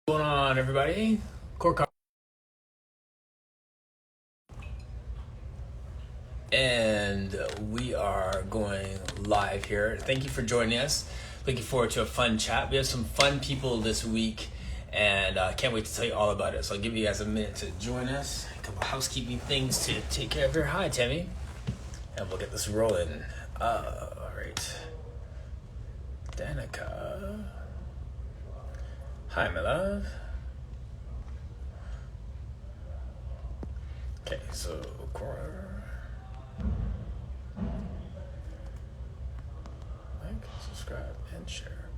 What's going on, everybody? Core and we are going live here. Thank you for joining us. Looking forward to a fun chat. We have some fun people this week, and can't wait to tell you all about it. So I'll give you guys a minute to join us. A couple housekeeping things to take care of here. Hi, Tammy. And we'll get this rolling. All right. Danica. Hi, my love. Okay, so Cora. Like, subscribe, and share.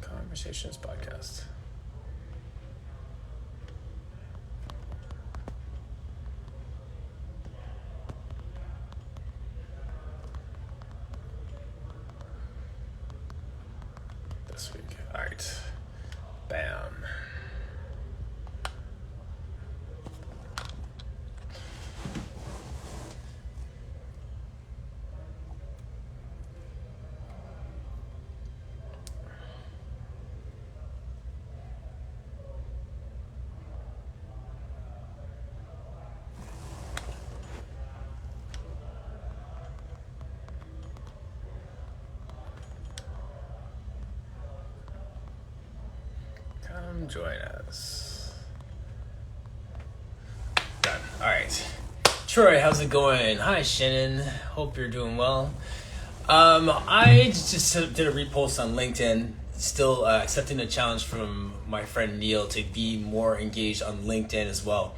Conversations podcast. This week. All right. Bam. Come join us. Done. All right. Troy, how's it going? Hi, Shannon. Hope you're doing well. I just did a repost on LinkedIn. Still accepting a challenge from my friend Neil to be more engaged on LinkedIn as well.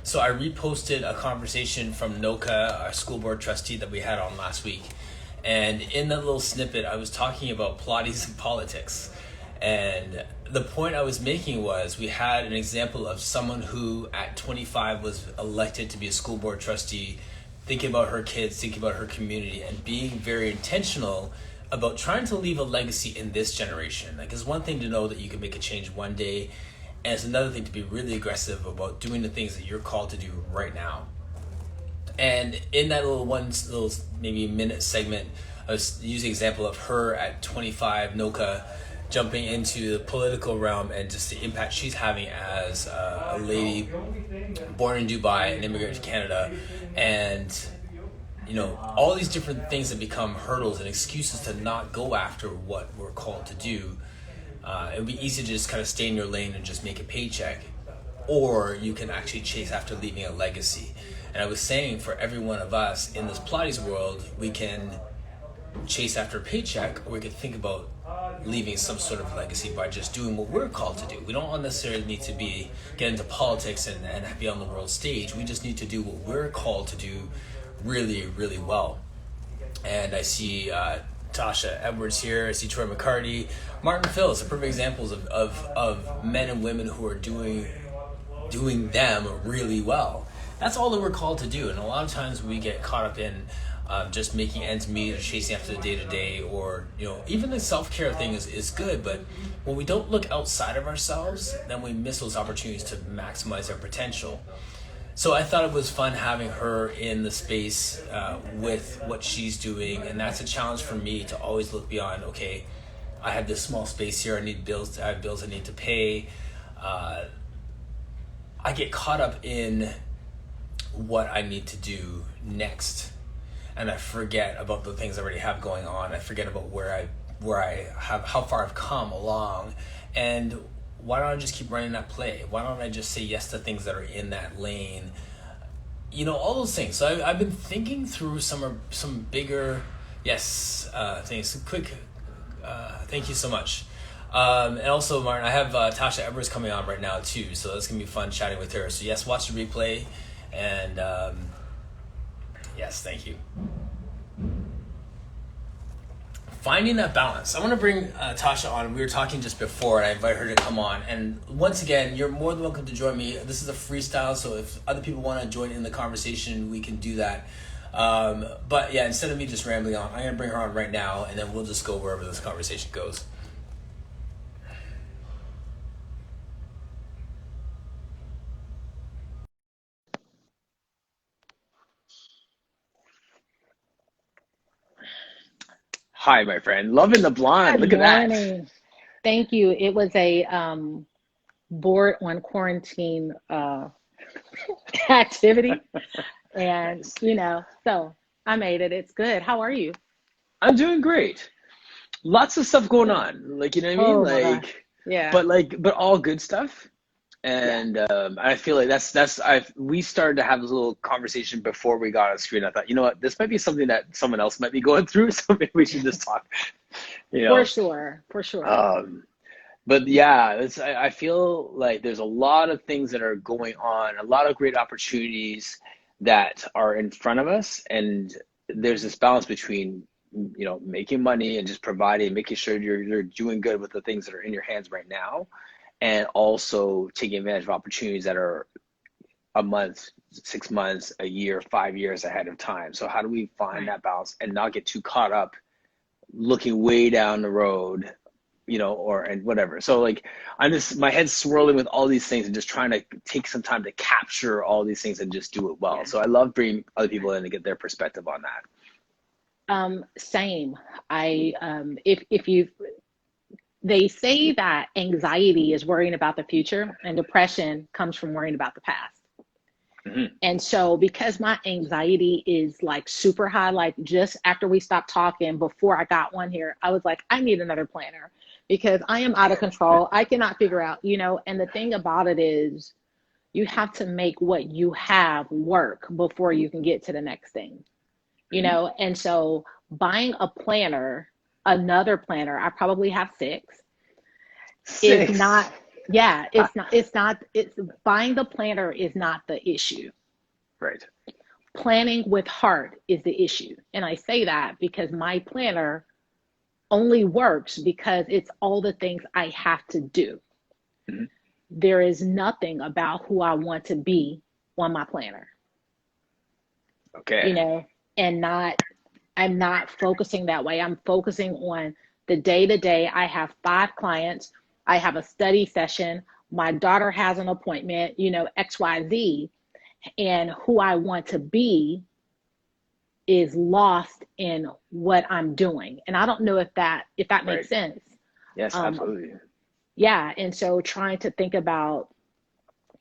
So I reposted a conversation from Noka, our school board trustee that we had on last week. And in that little snippet, I was talking about Pilates and politics. And the point I was making was we had an example of someone who at 25 was elected to be a school board trustee, thinking about her kids, thinking about her community, and being very intentional about trying to leave a legacy in this generation. Like, it's one thing to know that you can make a change one day, and it's another thing to be really aggressive about doing the things that you're called to do right now. And in that little maybe minute segment, I was using an example of her at 25, Noka, jumping into the political realm and just the impact she's having as a lady born in Dubai, an immigrant to Canada, and all these different things that become hurdles and excuses to not go after what we're called to do. It would be easy to just kind of stay in your lane and just make a paycheck, or you can actually chase after leaving a legacy. And I was saying, for every one of us in this Pilates world, we can chase after a paycheck, or we could think about leaving some sort of legacy by just doing what we're called to do. We don't necessarily need to get into politics and be on the world stage. We just need to do what we're called to do really, really well. And I see Tasha Edwards here. I see Troy McCarty. Martin Phillips are perfect examples of men and women who are doing them really well. That's all that we're called to do. And a lot of times we get caught up in just making ends meet or chasing after the day-to-day, or even the self-care thing is good, but when we don't look outside of ourselves, then we miss those opportunities to maximize our potential. So I thought it was fun having her in the space with what she's doing, and that's a challenge for me to always look beyond, okay, I have this small space here, I have bills I need to pay. I get caught up in what I need to do next, and I forget about the things I already have going on. I forget about how far I've come along, and why don't I just keep running that play? Why don't I just say yes to things that are in that lane? All those things. So I've been thinking through some bigger things. Quick, thank you so much. And also, Martin, I have Tasha Edwards coming on right now too, so it's gonna be fun chatting with her. So yes, watch the replay, and yes, thank you. Finding that balance. I want to bring Tasha on. We were talking just before, and I invite her to come on. And once again, you're more than welcome to join me. This is a freestyle, so if other people want to join in the conversation, we can do that. But yeah, instead of me just rambling on, I'm going to bring her on right now, and then we'll just go wherever this conversation goes. Hi, my friend. Loving the blonde. Good Look at that. morning. Thank you. It was a board on quarantine activity, and Nice. so I made it. It's good. How are you? I'm doing great. Lots of stuff going Good. on. Like, you know what I mean? Oh my gosh. Yeah. But all good stuff. Yeah. And I feel like we started to have this little conversation before we got on screen. I thought, you know what, this might be something that someone else might be going through, so maybe we should just talk. You For know, sure. For sure. um, but yeah, I feel like there's a lot of things that are going on, a lot of great opportunities that are in front of us, and there's this balance between making money and just providing, making sure you're doing good with the things that are in your hands right now, and also taking advantage of opportunities that are a month, 6 months, a year, 5 years ahead of time. So how do we find Right. that balance and not get too caught up looking way down the road, or and whatever. So like my head's swirling with all these things and just trying to take some time to capture all these things and just do it well. Yeah. So I love bringing other people Right. in to get their perspective on that. Same. I if you they say that anxiety is worrying about the future and depression comes from worrying about the past. Hmm. And so, because my anxiety is like super high, like just after we stopped talking, before I got one here, I was like, I need another planner because I am out of control. I cannot figure out, and the thing about it is, you have to make what you have work before you can get to the next thing, Hmm. And so, buying a planner, another planner, I probably have six, is Six. not, yeah, it's buying the planner is not the issue. Right. Planning with heart is the issue. And I say that because my planner only works because it's all the things I have to do. Hmm. There is nothing about who I want to be on my planner, Okay. you know, and I'm not focusing that way. I'm focusing on the day to day. I have 5 clients. I have a study session. My daughter has an appointment, XYZ, and who I want to be is lost in what I'm doing. And I don't know if that makes Right. sense. Yes, Um, absolutely. yeah. And so trying to think about,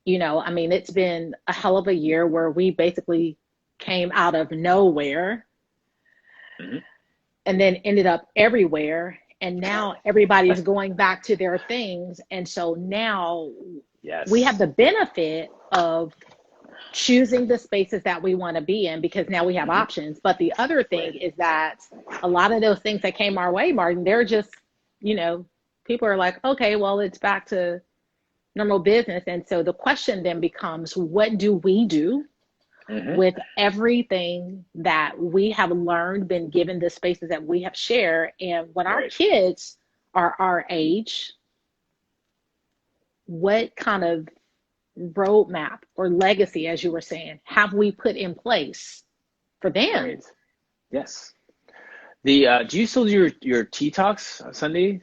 I mean, it's been a hell of a year where we basically came out of nowhere Hmm. and then ended up everywhere. And now everybody's going back to their things. And so now we have Yes. the benefit of choosing the spaces that we want to be in because now we have Hmm. options. But the other thing Right. is that a lot of those things that came our way, Martin, they're just, you know, people are like, okay, well, it's back to normal business. And so the question then becomes, what do we do Hmm. with everything that we have learned, been given the spaces that we have shared? And when our Right. kids are our age, what kind of roadmap or legacy, as you were saying, have we put in place for them? Right. Yes. The do you still do your tea talks on Sunday?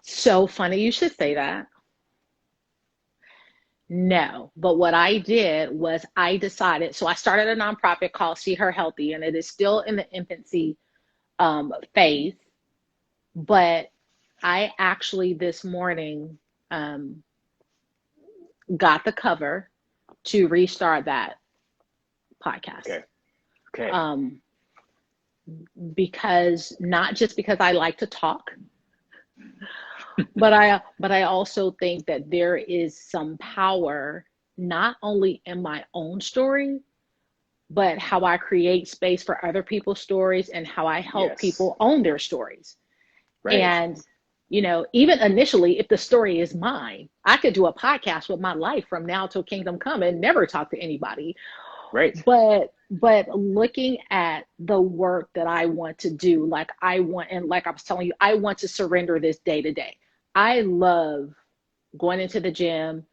So funny you should say that. No, but what I did was I decided, so I started a nonprofit called See Her Healthy, and it is still in the infancy phase. But I actually this morning um, got the cover to restart that podcast. Okay. Okay. Um, because not just because I like to talk, but I also think that there is some power not only in my own story, but how I create space for other people's stories and how I help Yes. people own their stories. Right. And even initially, if the story is mine, I could do a podcast with my life from now till kingdom come and never talk to anybody. Right. But looking at the work that I want to do, like I want, and like I was telling you, I want to surrender this day to day. I love going into the gym,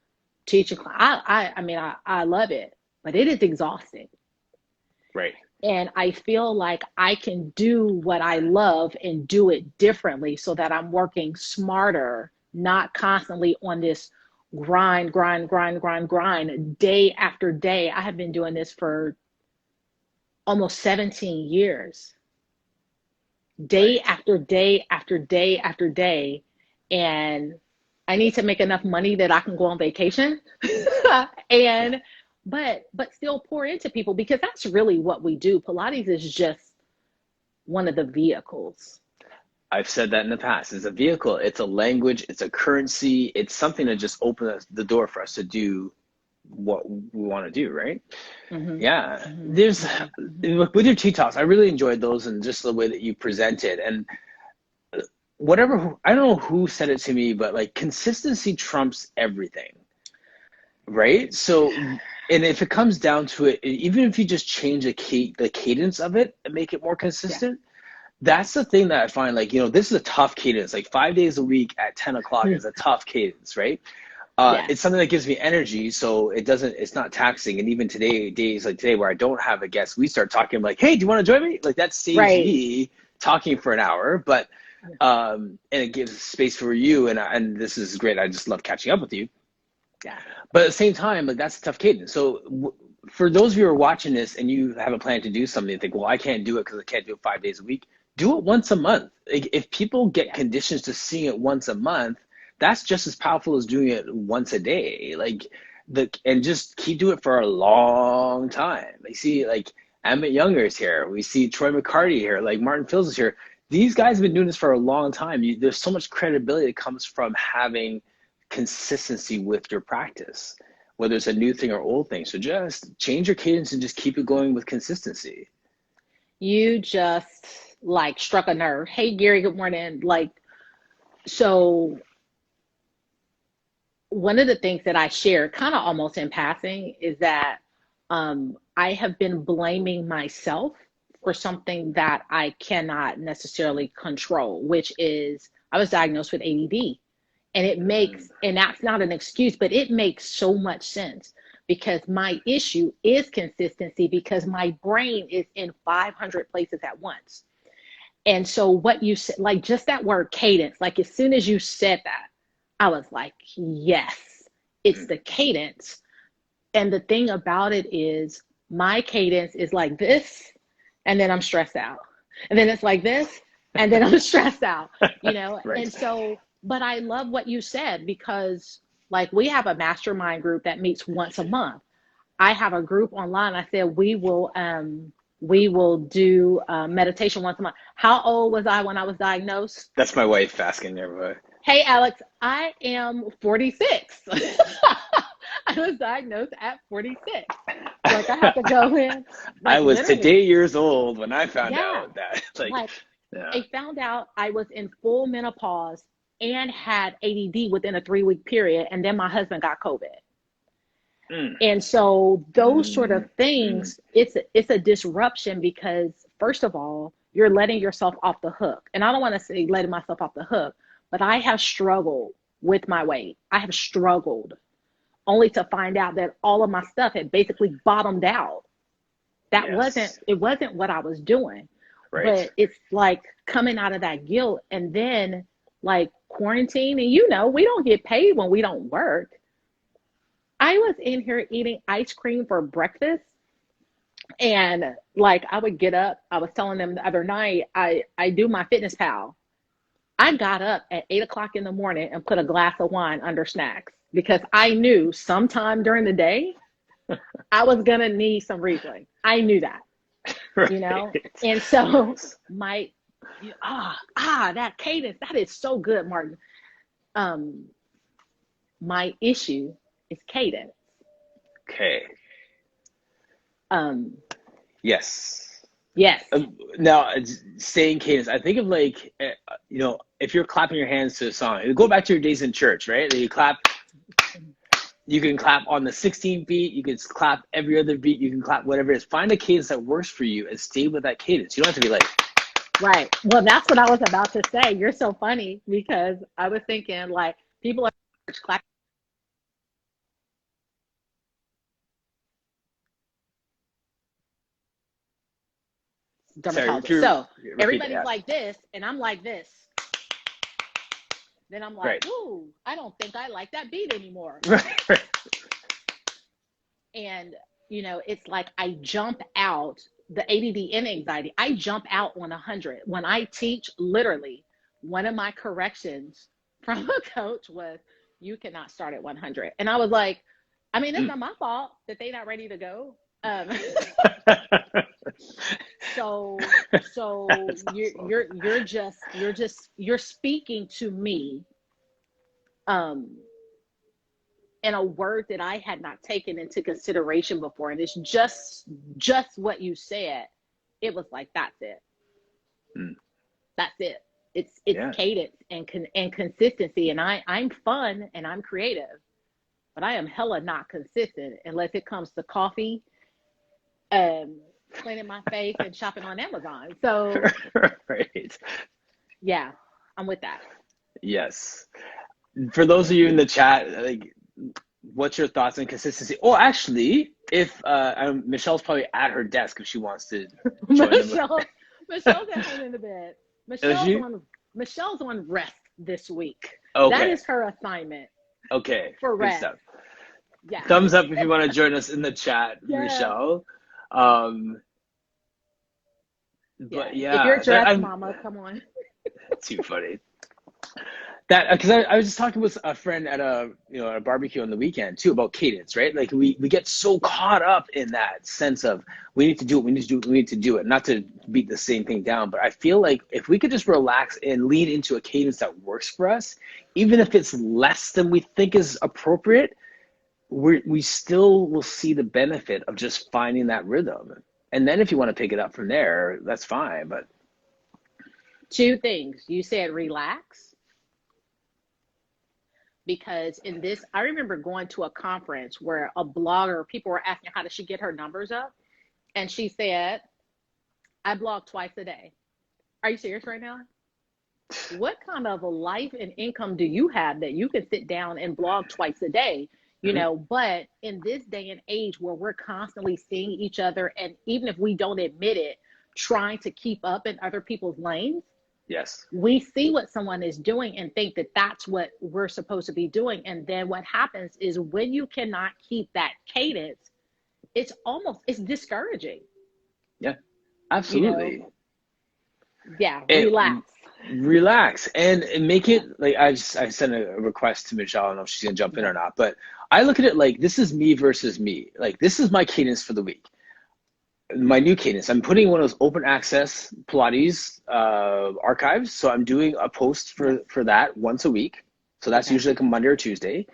teaching. I mean, I love it, but it is exhausting. Right. And I feel like I can do what I love and do it differently so that I'm working smarter, not constantly on this grind, grind, grind, grind, grind, day after day. I have been doing this for almost 17 years. day Right. after day after day after day. And I need to make enough money that I can go on vacation Yeah. and but still pour into people because that's really what we do. Pilates is just one of the vehicles. I've said that in the past. It's a vehicle, it's a language, it's a currency, it's something to just open the door for us to do what we want to do, right? Hmm. Yeah. Hmm. There's Hmm. Hmm. with your tea talks, I really enjoyed those and just the way that you presented. And whatever, I don't know who said it to me, but like consistency trumps everything, right? So, and if it comes down to it, even if you just change the cadence of it and make it more Yeah. consistent, that's the thing that I find, like, this is a tough cadence. Like 5 days a week at 10 o'clock is a tough cadence, right? It's Yes. something that gives me energy, so it's not taxing. And even today, days like today where I don't have a guest, we start talking like, hey, do you want to join me? Like that saves Right. me talking for an hour, but and it gives space for you. And this is great. I just love catching up with you. Yeah. But at the same time, like that's a tough cadence. So for those of you who are watching this and you have a plan to do something, and think, well, I can't do it because I can't do it 5 days a week. Do it once a month. Like, if people get Yeah. conditions to seeing it once a month, that's just as powerful as doing it once a day. Like and just keep doing it for a long time. Like see, like Emmett Younger is here. We see Troy McCarty here. Like Martin Fields is here. These guys have been doing this for a long time. There's so much credibility that comes from having consistency with your practice, whether it's a new thing or old thing. So just change your cadence and just keep it going with consistency. You just like struck a nerve. Hey Gary, good morning. Like, so one of the things that I share kind of almost in passing is that I have been blaming myself for something that I cannot necessarily control, which is I was diagnosed with ADD. And it Mm, makes, and that's not an excuse, but it makes so much sense because my issue is consistency because my brain is in 500 places at once. And so what you said, like just that word cadence, like as soon as you said that, I was like, yes, it's mm. the cadence. And the thing about it is my cadence is like this, and then I'm stressed out. And then it's like this, and then I'm stressed out, you know? Right. And so, but I love what you said because like we have a mastermind group that meets once a month. I have a group online. I said we will do meditation once a month. How old was I when I was diagnosed? That's my wife asking everybody. Hey, Alex, I am 46. I was diagnosed at 46. Like I had to go in, I like was literally. today years old when I found Yeah. out that like, Like yeah. I found out I was in full menopause and had ADD within a 3 week period. And then my husband got COVID. Mm, And so those sort mm, of mm. things, it's a disruption because first of all, you're letting yourself off the hook. And I don't want to say letting myself off the hook, but I have struggled with my weight. I have struggled only to find out that all of my stuff had basically bottomed out. Yes. It wasn't what I was doing. Right. But it's like coming out of that guilt and then like quarantine and you know, we don't get paid when we don't work. I was in here eating ice cream for breakfast and like I would get up. I was telling them the other night, I do my fitness pal. I got up at 8 o'clock in the morning and put a glass of wine under snacks because I knew sometime during the day I was gonna need some Riesling. I knew that, you know? Right. And so Yes. my that cadence, that is so good, Martin. Um, my issue is cadence. Okay. Um, Yes. yes. Now, saying cadence, I think of like, if you're clapping your hands to a song, go back to your days in church, right? You clap, you can clap on the 16th beat, you can clap every other beat, you can clap whatever it is. Find a cadence that works for you and stay with that cadence. You don't have to be like, Right. Well, that's what I was about to say. You're so funny because I was thinking like people are clapping sorry, if dermatologist. you So repeat that, everybody's yeah. like this, and I'm like this. Then I'm like, Right. ooh, I don't think I like that beat anymore. Right. Right. And you know, it's like I jump out the ADD and anxiety, I jump out on 100. When I teach, literally, one of my corrections from a coach was, you cannot start at 100. And I was like, I mean, it's not my fault that they're not ready to go. So you're speaking to me in a word that I had not taken into consideration before, and it's just what you said. It was like, that's it. That's it. It's cadence and consistency, and I'm fun and I'm creative, but I am hella not consistent unless it comes to coffee, cleaning my face, and shopping on Amazon. So right. Yeah, I'm with that. Yes. For those of you in the chat, like, what's your thoughts on consistency? Oh, actually, if Michelle's probably at her desk if she wants to join Michelle's at home in the bed. Michelle's on rest this week. Okay. That is her assignment. Okay. For good rest. Stuff. Yeah. Thumbs up if you want to join us in the chat, Michelle. But if you're dressed, mama, come on. Too funny. That because I was just talking with a friend at a barbecue on the weekend too about cadence, right? Like we get so caught up in that sense of we need to do it. Not to beat the same thing down, but I feel like if we could just relax and lean into a cadence that works for us, even if it's less than we think is appropriate, we still will see the benefit of just finding that rhythm. And then if you want to pick it up from there, that's fine. But two things. You said relax. Because I remember going to a conference where a blogger, people were asking how does she get her numbers up? And she said, I blog twice a day. Are you serious right now? What kind of a life and income do you have that you can sit down and blog twice a day? You know, but in this day and age where we're constantly seeing each other, and even if we don't admit it, trying to keep up in other people's lanes, yes, we see what someone is doing and think that that's what we're supposed to be doing. And then what happens is when you cannot keep that cadence, it's discouraging. Yeah, absolutely. Yeah, relax and make it like I sent a request to Michelle. I don't know if she's gonna jump in or not, but I look at it like this is me versus me. Like this is my cadence for the week. My new cadence. I'm putting one of those open access Pilates archives. So I'm doing a post for that once a week. So that's usually like a Monday or Tuesday.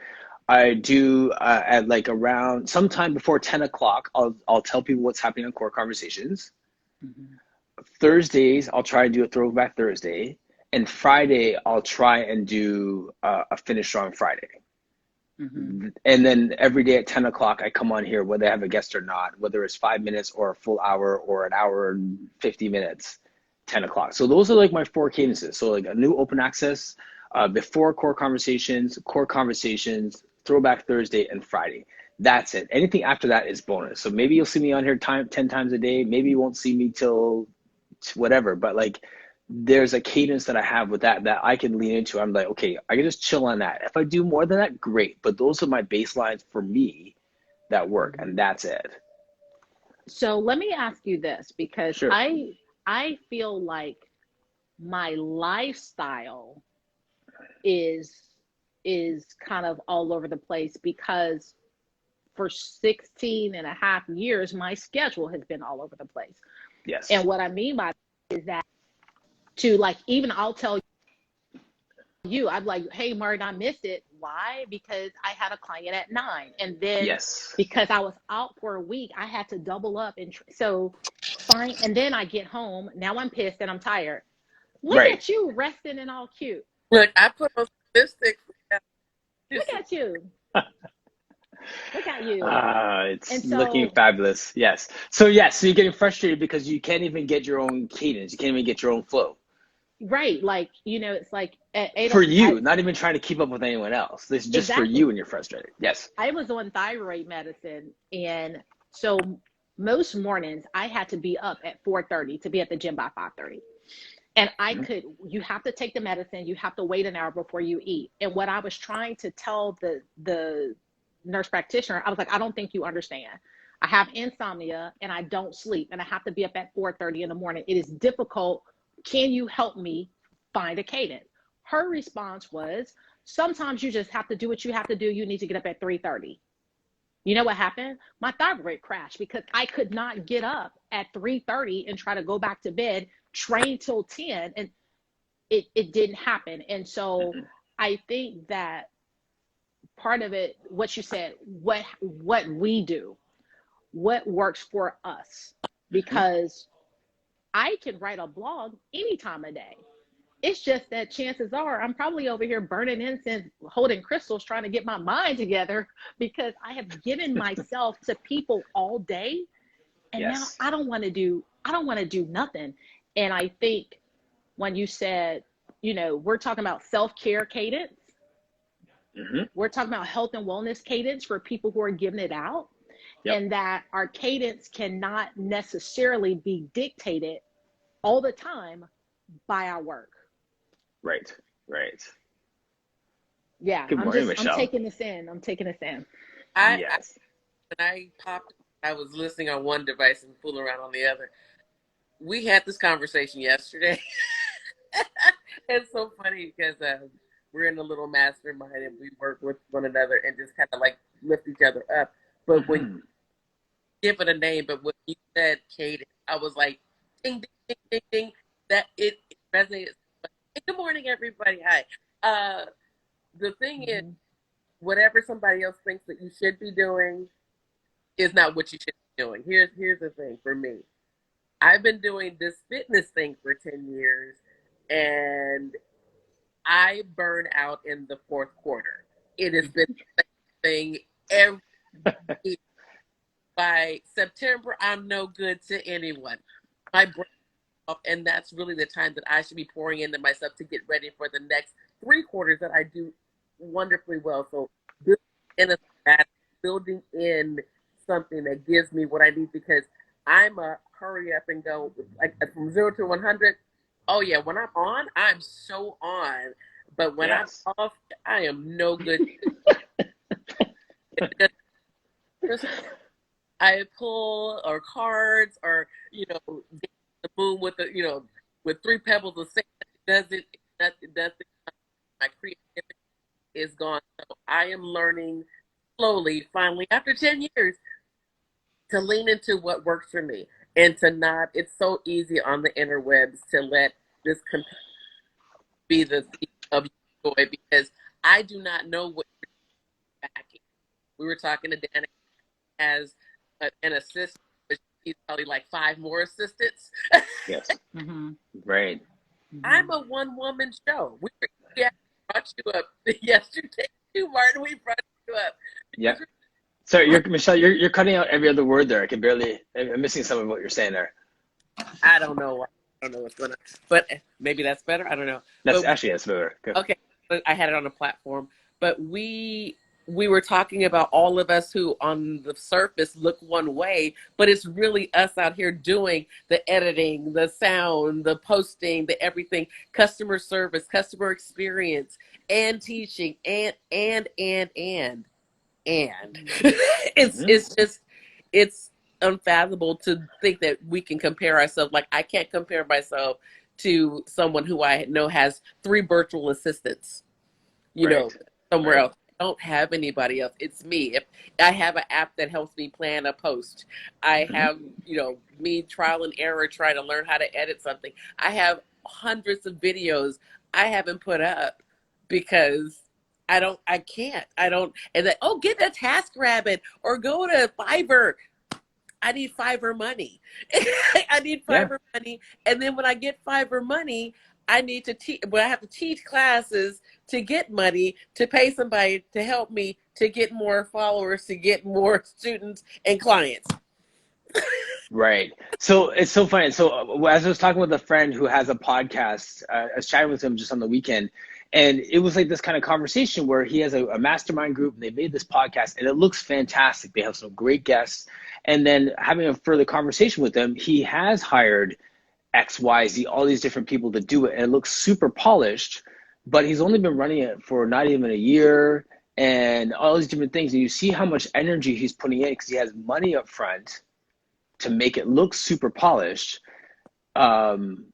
I do at like around sometime before 10 o'clock, I'll tell people what's happening on Core Conversations. Thursdays, I'll try to do a Throwback Thursday. And Friday, I'll try and do a Finish Strong Friday. And then every day at 10 o'clock, I come on here, whether I have a guest or not, whether it's 5 minutes or a full hour or an hour and 50 minutes, 10 o'clock. So those are like my 4 cadences. So like a new open access before Core Conversations, Throwback Thursday, and Friday. That's it. Anything after that is bonus. So maybe you'll see me on here 10 times a day. Maybe you won't see me till whatever, but like there's a cadence that I have with that I can lean into. I'm like, okay, I can just chill on that. If I do more than that, great. But those are my baselines for me that work, and that's it. So let me ask you this, because Sure. I feel like my lifestyle is kind of all over the place, because for 16 and a half years, my schedule has been all over the place. Yes. And what I mean by that is that to like, even I'll tell you, I'm like, hey, Martin, I missed it. Why? Because I had a client at 9. And then because I was out for a week, I had to double up. And so fine. And then I get home. Now I'm pissed and I'm tired. Look at you resting and all cute. Look, I put on lipstick. Look at you. Look at you. It's looking fabulous. Yes. So you're getting frustrated because you can't even get your own cadence. You can't even get your own flow. Right. Like, it's like for you, not even trying to keep up with anyone else. This is just for you and you're frustrated. Yes. I was on thyroid medicine. And so most mornings I had to be up at 4:30 to be at the gym by 5:30. And you have to take the medicine. You have to wait an hour before you eat. And what I was trying to tell the nurse practitioner, I was like, I don't think you understand. I have insomnia and I don't sleep and I have to be up at 4:30 in the morning. It is difficult. Can you help me find a cadence? Her response was, sometimes you just have to do what you have to do. You need to get up at 3:30. You know what happened? My thyroid crashed because I could not get up at 3:30 and try to go back to bed, train till 10, and it didn't happen. And so I think that part of it, what you said, what we do, what works for us, because I can write a blog any time of day. It's just that chances are I'm probably over here burning incense, holding crystals, trying to get my mind together because I have given myself to people all day. And now I don't want to do nothing. And I think when you said, we're talking about self-care cadence, we're talking about health and wellness cadence for people who are giving it out, and that our cadence cannot necessarily be dictated all the time by our work. Right. Yeah. Good morning, Michelle. I'm taking this in. When I popped, I was listening on one device and fooling around on the other. We had this conversation yesterday. It's so funny because we're in a little mastermind and we work with one another and just kind of like lift each other up. But when you give it a name, but when you said cadence, I was like, ding, ding, ding, ding, ding. That it resonated. Good morning, everybody. Hi. The thing is, whatever somebody else thinks that you should be doing is not what you should be doing. Here's the thing for me. I've been doing this fitness thing for 10 years, and I burn out in the fourth quarter. It has been the same thing every year. By September, I'm no good to anyone. My brain and that's really the time that I should be pouring into myself to get ready for the next 3 quarters that I do wonderfully well. So building in something that gives me what I need, because I'm a hurry up and go, like from 0 to 100. Oh yeah, when I'm on, I'm so on. But when I'm off, I am no good. I pull or cards or the moon with with 3 pebbles of sand. Doesn't my creativity is gone. So I am learning slowly, finally, after 10 years, to lean into what works for me and to not. It's so easy on the interwebs to let this be the thief of joy, because I do not know what you're backing. We were talking to Dana as an assistant. He's probably like 5 more assistants. Yes. Right. I'm a one-woman show. We brought you up yesterday too, Martin. We brought you up. Yeah. Sorry, Michelle, you're cutting out every other word there. I'm missing some of what you're saying there. I don't know what's going on, but maybe that's better. I don't know. That's better. Good. Okay, I had it on a platform, but we were talking about all of us who on the surface look one way, but it's really us out here doing the editing, the sound, the posting, the everything, customer service, customer experience, and teaching, and it's unfathomable to think that we can compare ourselves. Like, I can't compare myself to someone who I know has 3 virtual assistants, somewhere else. I don't have anybody else. It's me. If I have an app that helps me plan a post, I have, me trial and error trying to learn how to edit something. I have hundreds of videos I haven't put up because and then, get a TaskRabbit or go to Fiverr. I need Fiverr money. I need Fiverr money. And then when I get Fiverr money, I need to teach, but I have to teach classes to get money, to pay somebody to help me to get more followers, to get more students and clients. Right. So it's so funny. So as I was talking with a friend who has a podcast, I was chatting with him just on the weekend, and it was like this kind of conversation where he has a mastermind group and they made this podcast and it looks fantastic. They have some great guests. And then having a further conversation with them, he has hired X, Y, Z, all these different people to do it. And it looks super polished, but he's only been running it for not even a year. and all these different things. And you see how much energy he's putting in because he has money up front to make it look super polished. And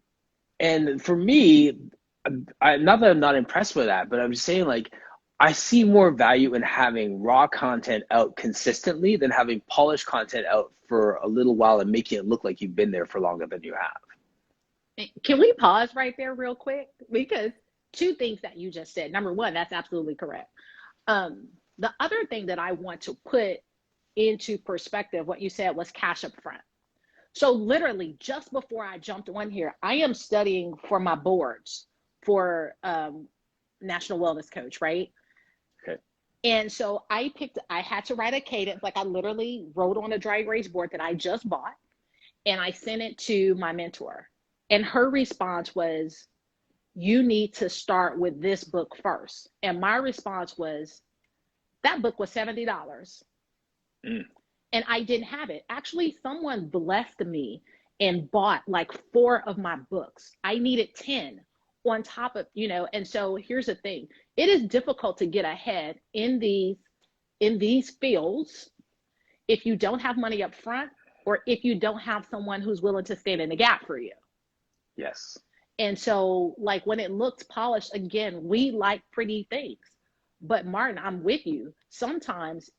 for me, not that I'm not impressed with that, but I'm just saying, like, I see more value in having raw content out consistently than having polished content out for a little while and making it look like you've been there for longer than you have. Can we pause right there real quick? Because two things that you just said. Number one, that's absolutely correct. The other thing that I want to put into perspective, what you said was cash up front. So literally just before I jumped on here, I am studying for my boards for National Wellness Coach, right? Okay. And so I had to write a cadence. Like I literally wrote on a dry erase board that I just bought, and I sent it to my mentor. And her response was, you need to start with this book first. And my response was, that book was $70. And I didn't have it. Actually, someone blessed me and bought like 4 of my books. I needed 10 on top of, and so here's the thing. It is difficult to get ahead in these fields if you don't have money up front, or if you don't have someone who's willing to stand in the gap for you. Yes. And so, like, when it looks polished, again, we like pretty things. But Martin, I'm with you. Sometimes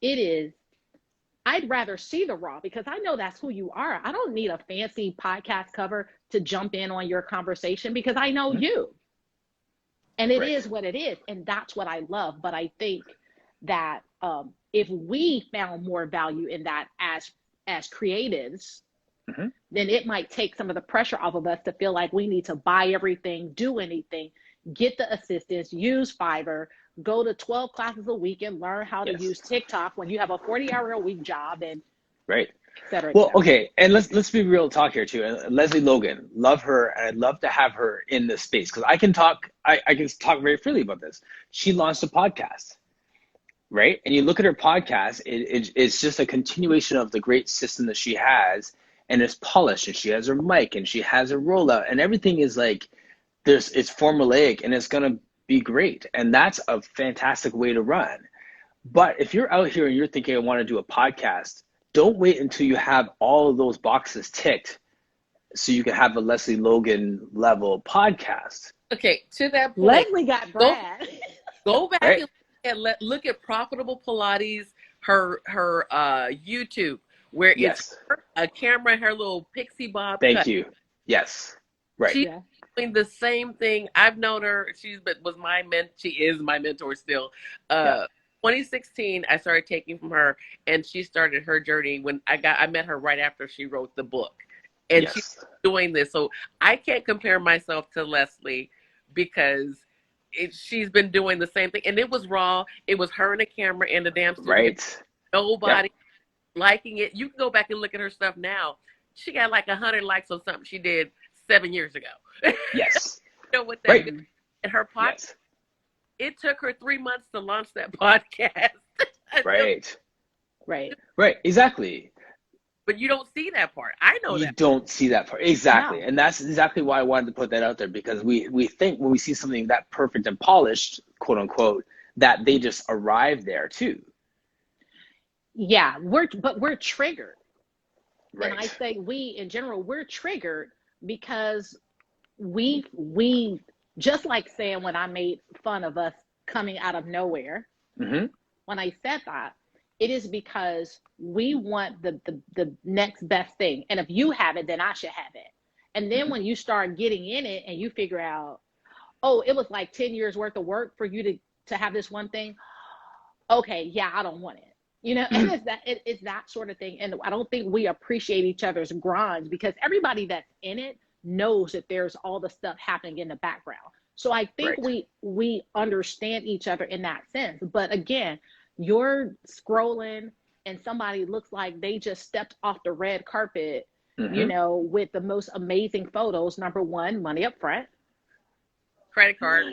I'd rather see the raw, because I know that's who you are. I don't need a fancy podcast cover to jump in on your conversation, because I know you. And it is what it is. And that's what I love. But I think that if we found more value in that as creatives, then it might take some of the pressure off of us to feel like we need to buy everything, do anything, get the assistance, use Fiverr, go to 12 classes a week and learn how to use TikTok when you have a 40-hour-a-week job, and et cetera. Well, okay, and let's be real talk here too. And Leslie Logan, love her, and I'd love to have her in this space, because I can talk very freely about this. She launched a podcast, right? And you look at her podcast, it's just a continuation of the great system that she has, and it's polished, and she has her mic, and she has her rollout, and everything is like it's formulaic, and it's gonna be great. And that's a fantastic way to run. But if you're out here and you're thinking, I want to do a podcast, don't wait until you have all of those boxes ticked so you can have a Leslie Logan level podcast. Okay, to that point, Leslie got Brad. Go back and look at Profitable Pilates, her YouTube, where it's a camera, her little pixie bob. Thank you. Yes. Right. She's doing the same thing. I've known her. She is my mentor still. 2016, I started taking from her, and she started her journey when I met her right after she wrote the book, and she's doing this. So I can't compare myself to Leslie, because she's been doing the same thing, and it was raw. It was her and a camera and a damn studio. Right. Nobody liking it. You can go back and look at her stuff now. She got like 100 likes on something she did 7 years ago. Yes. You know what that is? And her podcast, it took her 3 months to launch that podcast. Right. Exactly. But you don't see that part. I know that. You don't see that part. Exactly. No. And that's exactly why I wanted to put that out there, because we think when we see something that perfect and polished, quote unquote, that they just arrive there too. Yeah, we're triggered. Right. And I say we in general, we're triggered because we just like saying when I made fun of us coming out of nowhere, when I said that, it is because we want the next best thing. And if you have it, then I should have it. And then when you start getting in it and you figure out, oh, it was like 10 years worth of work for you to have this one thing. Okay, yeah, I don't want it. And it's that sort of thing. And I don't think we appreciate each other's grinds, because everybody that's in it knows that there's all the stuff happening in the background. So I think we understand each other in that sense. But again, you're scrolling and somebody looks like they just stepped off the red carpet, with the most amazing photos. Number one, money up front. Credit card.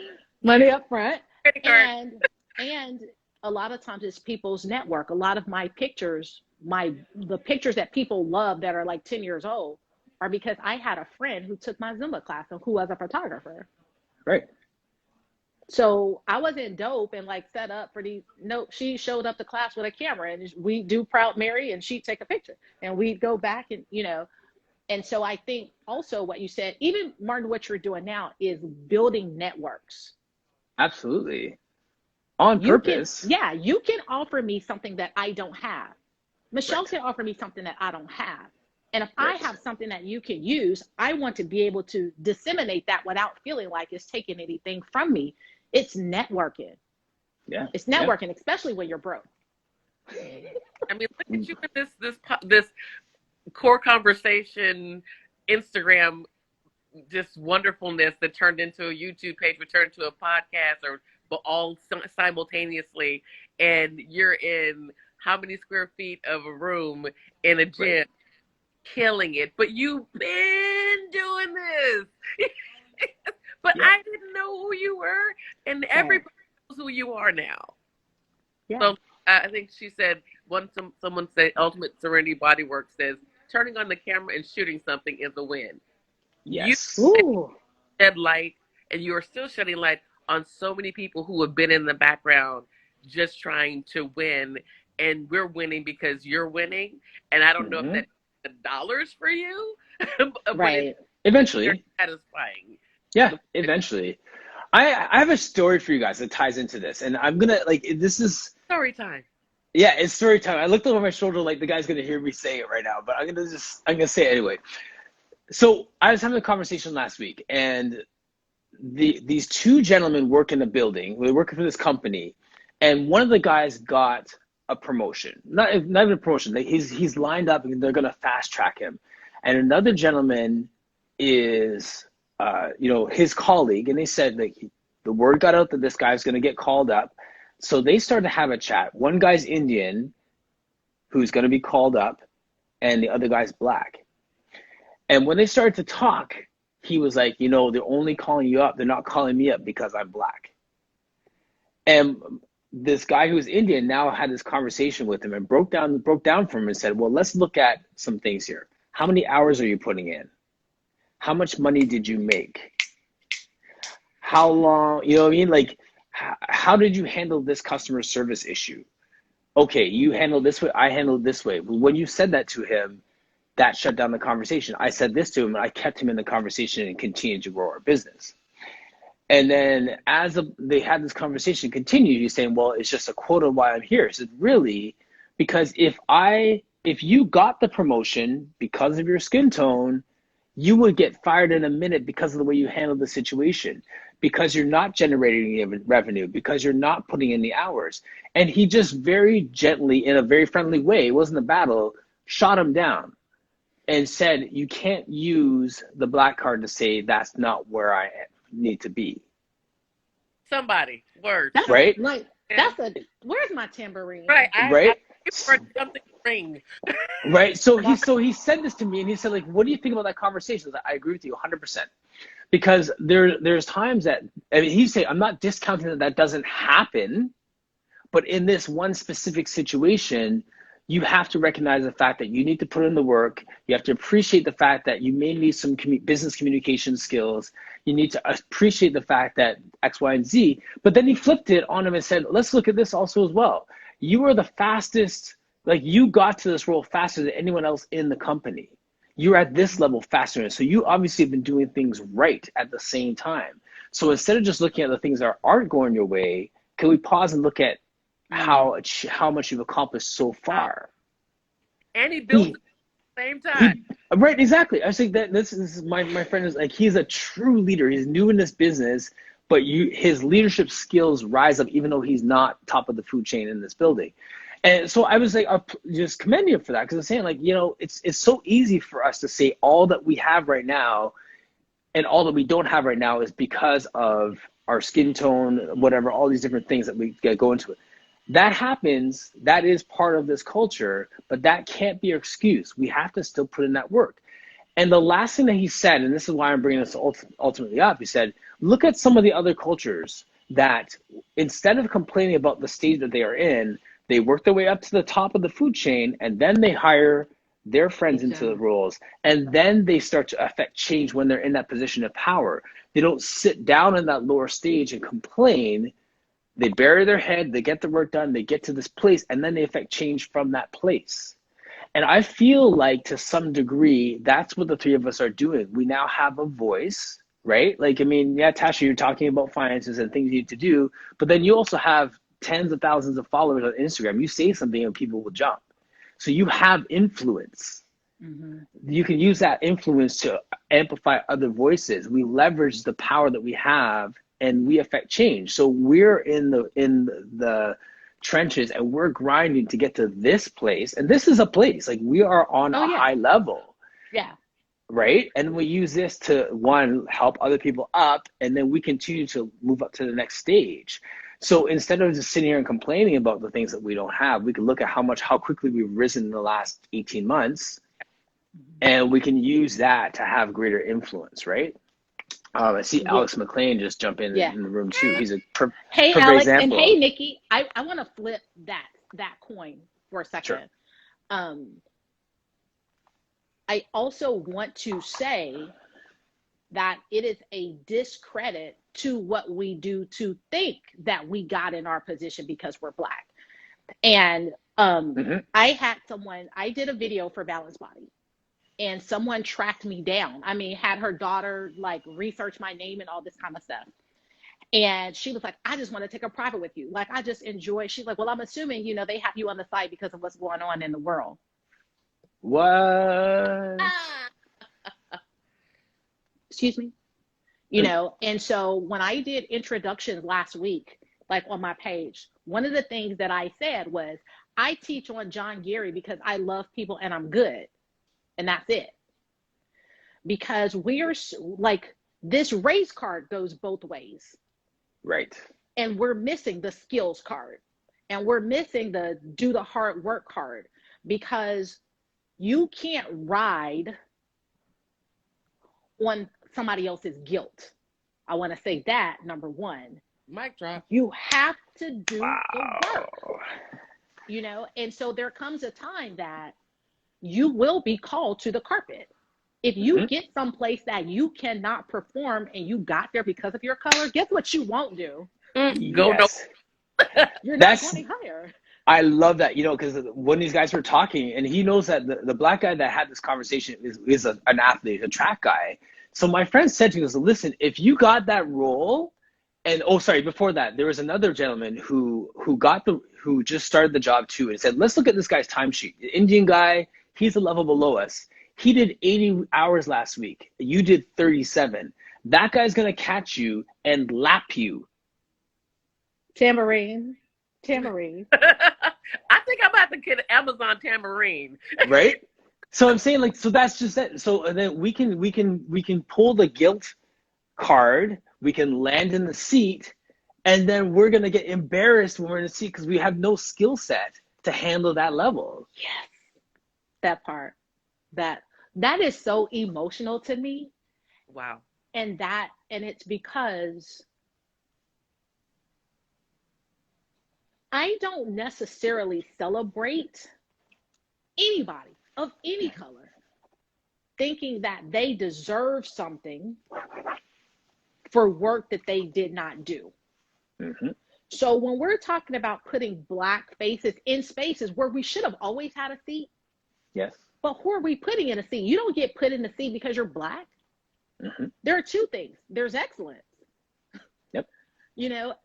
Money up front. Credit card. And a lot of times it's people's network. A lot of my pictures, the pictures that people love that are like 10 years old, are because I had a friend who took my Zumba class and who was a photographer. Right. So I wasn't dope and like set up for these. Nope, she showed up to class with a camera and we do Proud Mary and she'd take a picture and we'd go back and, and so I think also what you said, even Martin, what you're doing now is building networks. Absolutely. On purpose. You can offer me something that I don't have. Michelle Right. can offer me something that I don't have. And if I Right. have something that you can use, I want to be able to disseminate that without feeling like it's taking anything from me. It's networking. Yeah. It's networking, especially when you're broke. I mean, look at you with this core conversation, Instagram, just wonderfulness that turned into a YouTube page, which turned into a podcast, but all simultaneously. And you're in how many square feet of a room in a gym, Right. killing it. But you've been doing this. But Yeah. I didn't know who you were, and everybody knows who you are now. Yeah. So I think she said, someone said, Ultimate Serenity Bodywork says, turning on the camera and shooting something is a win. Yes. Ooh. Shed light, and you are still shedding light on so many people who have been in the background just trying to win, and we're winning because you're winning. And I don't know if that's the dollars for you, but Right. Eventually. It's satisfying. Yeah, eventually. I have a story for you guys that ties into this, and I'm gonna this is Story time. Yeah, it's story time. I looked over my shoulder like the guy's gonna hear me say it right now, but I'm gonna say it anyway. So I was having a conversation last week, and these two gentlemen work in a building. They're working for this company, and one of the guys got a promotion. Not even a promotion. He's lined up, and they're gonna fast track him. And another gentleman is his colleague, and they said that the word got out that this guy's going to get called up. So they started to have a chat. One guy's Indian who's going to be called up, and the other guy's black. And when they started to talk, he was like, they're only calling you up. They're not calling me up because I'm black. And this guy who's Indian now had this conversation with him and broke down for him and said, well, let's look at some things here. How many hours are you putting in? How much money did you make? How long, you know what I mean? Like, how did you handle this customer service issue? Okay, you handled this way, I handled this way. When you said that to him, that shut down the conversation. I said this to him, and I kept him in the conversation and continued to grow our business. And then as they had this conversation continued, he's saying, well, it's just a quota why I'm here. I said, really? Because if you got the promotion because of your skin tone, you would get fired in a minute because of the way you handled the situation, because you're not generating any revenue, because you're not putting in the hours. And he just very gently, in a very friendly way, it wasn't a battle, shot him down and said, you can't use the black card to say that's not where I need to be. Somebody, words. That's right? Like, where's my tambourine? Right. Right? For something to ring. Right. So he said this to me, and he said, like, what do you think about that conversation? I agree with you 100%. Because there's times that, he's saying, I'm not discounting that doesn't happen, but in this one specific situation, you have to recognize the fact that you need to put in the work. You have to appreciate the fact that you may need some business communication skills. You need to appreciate the fact that X, Y, and Z. But then he flipped it on him and said, let's look at this also as well. You are the fastest, like you got to this role faster than anyone else in the company. You're at this level faster. So you obviously have been doing things right at the same time. So instead of just looking at the things that aren't going your way, can we pause and look at how much you've accomplished so far? And he built it at the same time. Right, exactly. I think that this is my friend is like, he's a true leader. He's new in this business, but his leadership skills rise up even though he's not top of the food chain in this building. And so I was like, I'll just commend you for that, because I'm saying, like, it's so easy for us to say all that we have right now and all that we don't have right now is because of our skin tone, whatever, all these different things that we go into it. That happens, that is part of this culture, but that can't be our excuse. We have to still put in that work. And the last thing that he said, and this is why I'm bringing this ultimately up, he said, look at some of the other cultures that instead of complaining about the stage that they are in, they work their way up to the top of the food chain, and then they hire their friends into the roles, and then they start to affect change when they're in that position of power. They don't sit down in that lower stage and complain. They bury their head, they get the work done, they get to this place, and then they affect change from that place. And I feel like to some degree, that's what the three of us are doing. We now have a voice, right? Like, I mean, yeah, Tasha, you're talking about finances and things you need to do, but then you also have tens of thousands of followers on Instagram. You say something and people will jump. So you have influence. Mm-hmm. You can use that influence to amplify other voices. We leverage the power that we have and we affect change. So we're in the trenches and we're grinding to get to this place, and this is a place, like, we are on a high level, right? And we use this to, one, help other people up, and then we continue to move up to the next stage. So instead of just sitting here and complaining about the things that we don't have, we can look at how quickly we've risen in the last 18 months, and we can use that to have greater influence, right? I see Alex McLean just jump in the room too. He's a hey Alex example. And hey Nikki, I want to flip that coin for a second. Sure. I also want to say that it is a discredit to what we do to think that we got in our position because we're Black. And I did a video for Balanced Body. And someone tracked me down. I mean, had her daughter like research my name and all this kind of stuff. And she was like, I just want to take a private with you. Like, I just enjoy. She's like, well, I'm assuming, they have you on the site because of what's going on in the world. What? Excuse me? And so when I did introductions last week, like on my page, one of the things that I said was, I teach on John Gary because I love people and I'm good. And that's it. Because we're like, this race card goes both ways. Right. And we're missing the skills card. And we're missing the do the hard work card. Because you can't ride on somebody else's guilt. I want to say that, number one. Mic drop. You have to do the work. And so there comes a time that you will be called to the carpet. If you get someplace that you cannot perform and you got there because of your color, guess what you won't do? Go no. You're not going higher. I love that, because when these guys were talking, and he knows that the Black guy that had this conversation is an athlete, a track guy. So my friend said to us, listen, if you got that role, and before that, there was another gentleman who just started the job too, and said, let's look at this guy's timesheet. The Indian guy, he's a level below us. He did 80 hours last week. You did 37. That guy's going to catch you and lap you. Tambourine. I think I'm about to get Amazon tambourine. Right? So I'm saying, so that's just it. So then we can pull the guilt card. We can land in the seat, and then we're going to get embarrassed when we're in the seat because we have no skill set to handle that level. Yes. That part. That is so emotional to me. Wow. And it's because I don't necessarily celebrate anybody of any color thinking that they deserve something for work that they did not do. Mm-hmm. So when we're talking about putting Black faces in spaces where we should have always had a seat, yes. But who are we putting in a seat? You don't get put in the seat because you're Black. Mm-hmm. There are two things. There's excellence. Yep.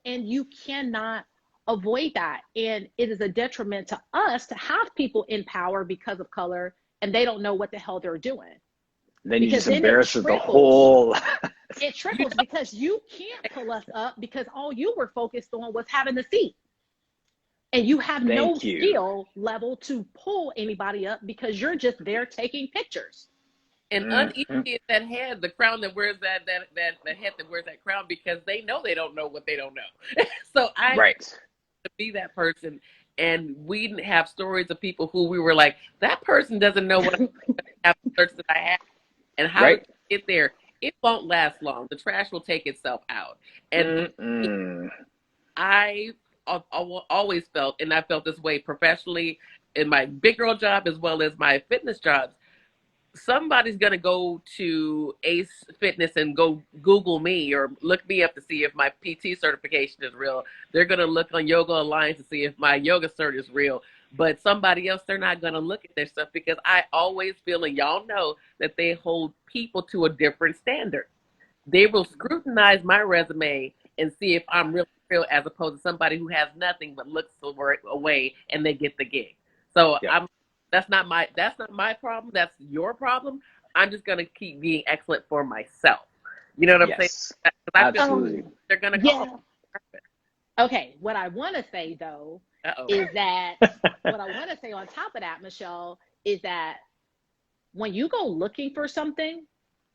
And you cannot avoid that. And it is a detriment to us to have people in power because of color and they don't know what the hell they're doing. Then you just embarrass the whole. It trickles because you can't pull us up because all you were focused on was having the seat. And you have no skill level to pull anybody up because you're just there taking pictures. And uneasy is that head, the crown that wears the head that wears that crown because they know they don't know what they don't know. So I to be that person, and we have stories of people who we were like, that person doesn't know what that I have, and how to get there. It won't last long. The trash will take itself out. And I always felt, and I felt this way professionally in my big girl job as well as my fitness jobs. somebody's going to go to Ace Fitness and go Google me or look me up to see if my PT certification is real. They're going to look on Yoga Alliance to see if my yoga cert is real. But somebody else, they're not going to look at their stuff because I always feel, and y'all know, that they hold people to a different standard. They will scrutinize my resume and see if I'm really real as opposed to somebody who has nothing but looks away and they get the gig. So that's not my problem. That's your problem. I'm just gonna keep being excellent for myself. You know what I'm saying? Absolutely. They're gonna call. Okay. What I want to say though is that what I want to say on top of that, Michelle, is that when you go looking for something,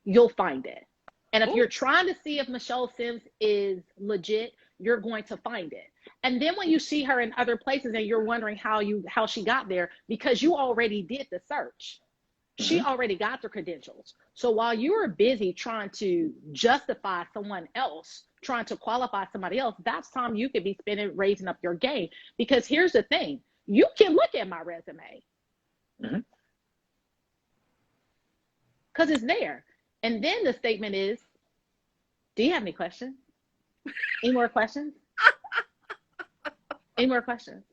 you'll find it. And if you're trying to see if Michelle Sims is legit, you're going to find it. And then when you see her in other places and you're wondering how she got there, because you already did the search. She already got the credentials. So while you were busy trying to justify someone else, trying to qualify somebody else, that's time you could be spending raising up your game. Because here's the thing, you can look at my resume. Because it's there. And then the statement is, do you have any questions? Any more questions? Any more questions?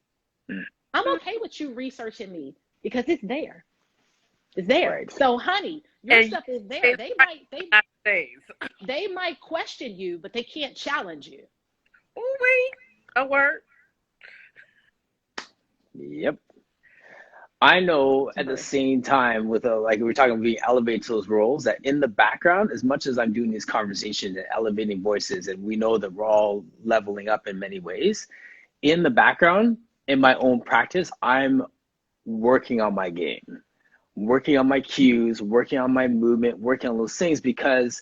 I'm okay with you researching me because it's there. It's there. Right. So, honey, your stuff is there. They might question you, but they can't challenge you. A word. Yep. I know at the same time with like we were talking about being elevated to those roles, that in the background, as much as I'm doing these conversations and elevating voices, and we know that we're all leveling up in many ways, in the background, in my own practice, I'm working on my game, working on my cues, working on my movement, working on those things, because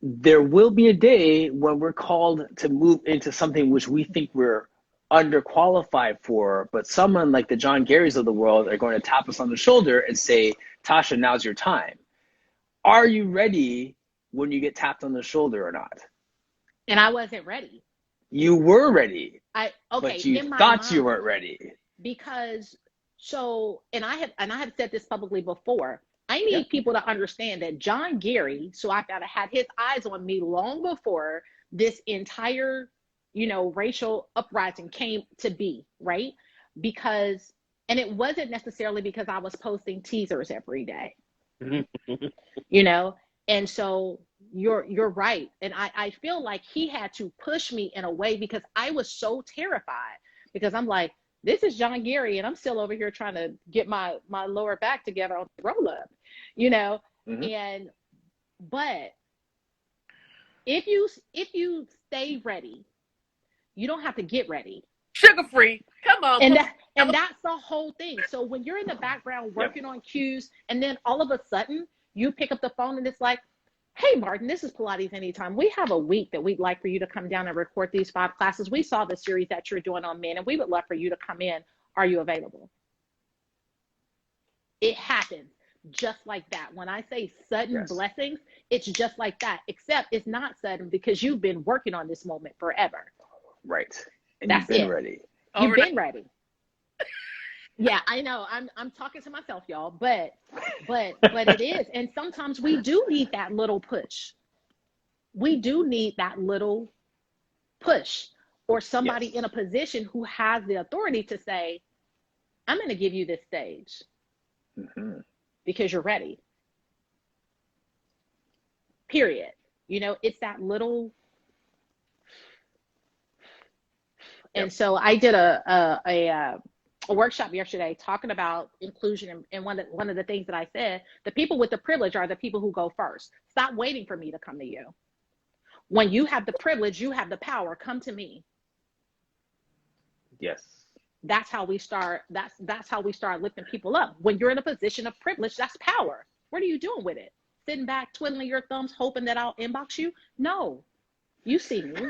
there will be a day when we're called to move into something which we think we're underqualified for, but someone like the John Garys of the world are going to tap us on the shoulder and say, Tasha, now's your time. Are you ready when you get tapped on the shoulder or not? And I wasn't ready. You were ready. But you thought you weren't ready. Because and I have said this publicly before, I need people to understand that John Gary, so I've got to have his eyes on me long before this entire racial uprising came to be, right? Because, and it wasn't necessarily because I was posting teasers every day, and so you're right. And I feel like he had to push me in a way because I was so terrified, because I'm like, this is John Gary and I'm still over here trying to get my lower back together on the roll up, but if you stay ready, you don't have to get ready. Sugar free. Come on. And that's the whole thing. So when you're in the background working on cues, and then all of a sudden you pick up the phone and it's like, hey, Martin, this is Pilates Anytime. We have a week that we'd like for you to come down and record these 5 classes. We saw the series that you're doing on men, and we would love for you to come in. Are you available? It happens just like that. When I say sudden blessings, it's just like that, except it's not sudden because you've been working on this moment forever. Right. And you've been ready. You've been ready. Yeah, I know. I'm talking to myself, y'all, but it is. And sometimes we do need that little push. We do need that little push, or somebody in a position who has the authority to say, I'm going to give you this stage because you're ready. Period. It's that little. And so I did a workshop yesterday talking about inclusion, and one of the things that I said, the people with the privilege are the people who go first. Stop waiting for me to come to you. When you have the privilege, you have the power. Come to me. Yes. That's how we start. That's how we start lifting people up. When you're in a position of privilege, that's power. What are you doing with it? Sitting back, twiddling your thumbs, hoping that I'll inbox you? No. You see me.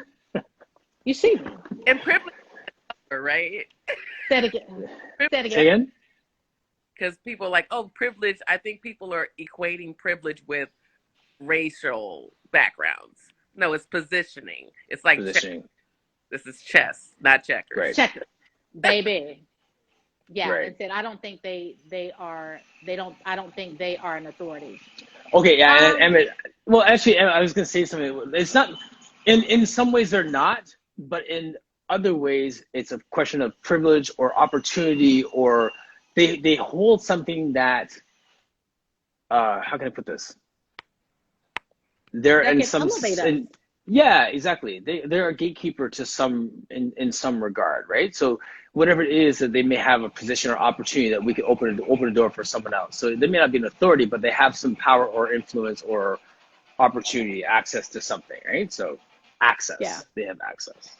You see me. And privilege, right? Say it again. Say it again. Because people are like, oh, privilege. I think people are equating privilege with racial backgrounds. No, it's positioning. It's like positioning. This is chess, not checkers. Right. Checkers, baby. Yeah, Right. and said I don't think I don't think they are an authority. Okay, yeah, and Um, Emmett. Well, actually, Emmett, I was going to say something. It's not. In some ways, they're not, but in other ways, it's a question of privilege or opportunity, or they hold something that. How can I put this? They're that in can some. elevate us. Yeah, exactly. They're a gatekeeper to some in some regard, right? So whatever it is that they may have a position or opportunity that we could open the door for someone else. So they may not be an authority, but they have some power or influence or opportunity, access to something, right? So Yeah. access, they have access.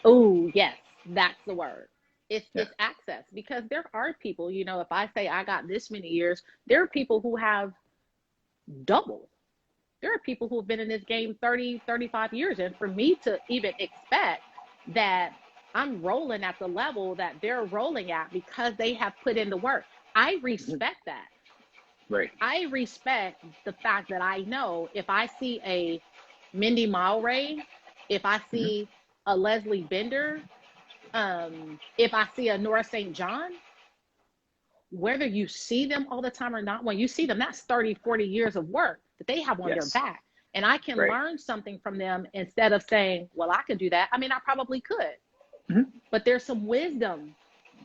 Oh, yes, that's the word. Yeah. It's access, because there are people, if I say I got this many years, there are people who have double. There are people who have been in this game 30, 35 years. And for me to even expect that I'm rolling at the level that they're rolling at because they have put in the work, I respect that. Right. I respect the fact that I know if I see a Mindy Malray, if I see a Leslie Bender, if I see a Nora St. John, whether you see them all the time or not, when you see them, that's 30, 40 years of work that they have on their Yes. back. And I can Right. learn something from them instead of saying, well, I can do that. I mean, I probably could. But there's some wisdom,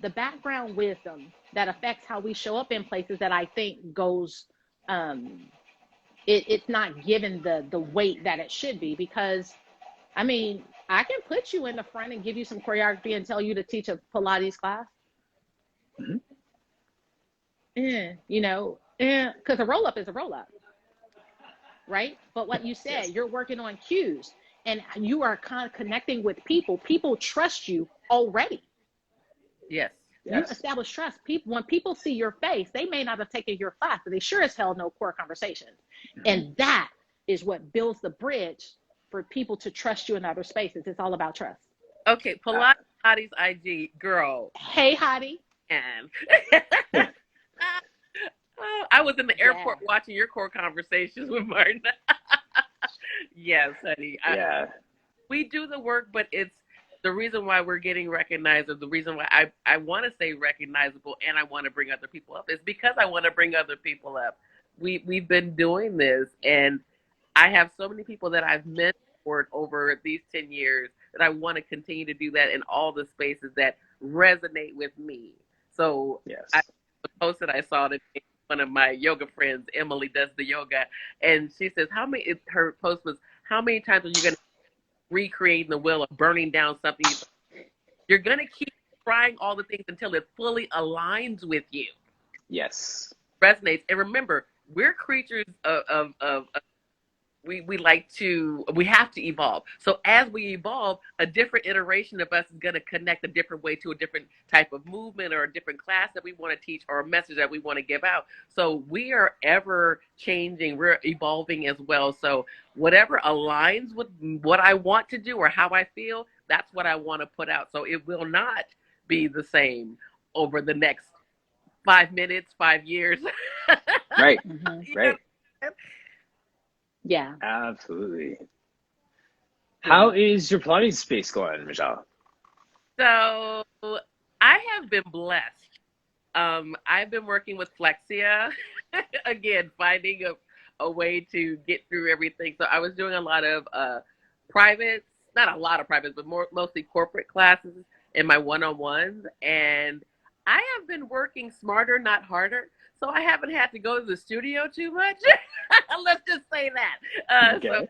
the background wisdom that affects how we show up in places that I think goes, it's not given the weight that it should be. Because, I mean, I can put you in the front and give you some choreography and tell you to teach a Pilates class. Because a roll up is a roll up, right? But what you said, Yes. you're working on cues and you are kind of connecting with people. People trust you already. Yes. You Yes. establish trust. People, when people see your face, they may not have taken your class, but they sure as hell know core conversations. And that is what builds the bridge for people to trust you in other spaces. It's all about trust. Okay, Pilates IG girl. Hey, Hottie. And I was in the airport watching your core conversations with Martin. Yes, honey. Yeah. We do the work, but it's the reason why we're getting recognized, or the reason why I want to say recognizable and I want to bring other people up, is because I want to bring other people up. We've been doing this, and I have so many people that I've mentored over these 10 years that I want to continue to do that in all the spaces that resonate with me. So Yes. the post that I saw today, one of my yoga friends, Emily, does the yoga, and she says, her post was, how many times are you going to recreate the wheel of burning down something? You're going to keep trying all the things until it fully aligns with you. Yes. Resonates. And remember, we're creatures of we have to evolve. So as we evolve, a different iteration of us is going to connect a different way to a different type of movement or a different class that we want to teach or a message that we want to give out. So we are ever changing. We're evolving as well. So whatever aligns with what I want to do or how I feel, that's what I want to put out. So it will not be the same over the next 5 minutes, 5 years. Right. Right. Yeah. Absolutely. How is your Pilates space going, Michelle? So I have been blessed. I've been working with Flexia, again, finding a way to get through everything. So I was doing a lot of privates, not a lot of privates, but mostly corporate classes in my one-on-ones. And I have been working smarter, not harder. So I haven't had to go to the studio too much. Let's just say that. Okay. So,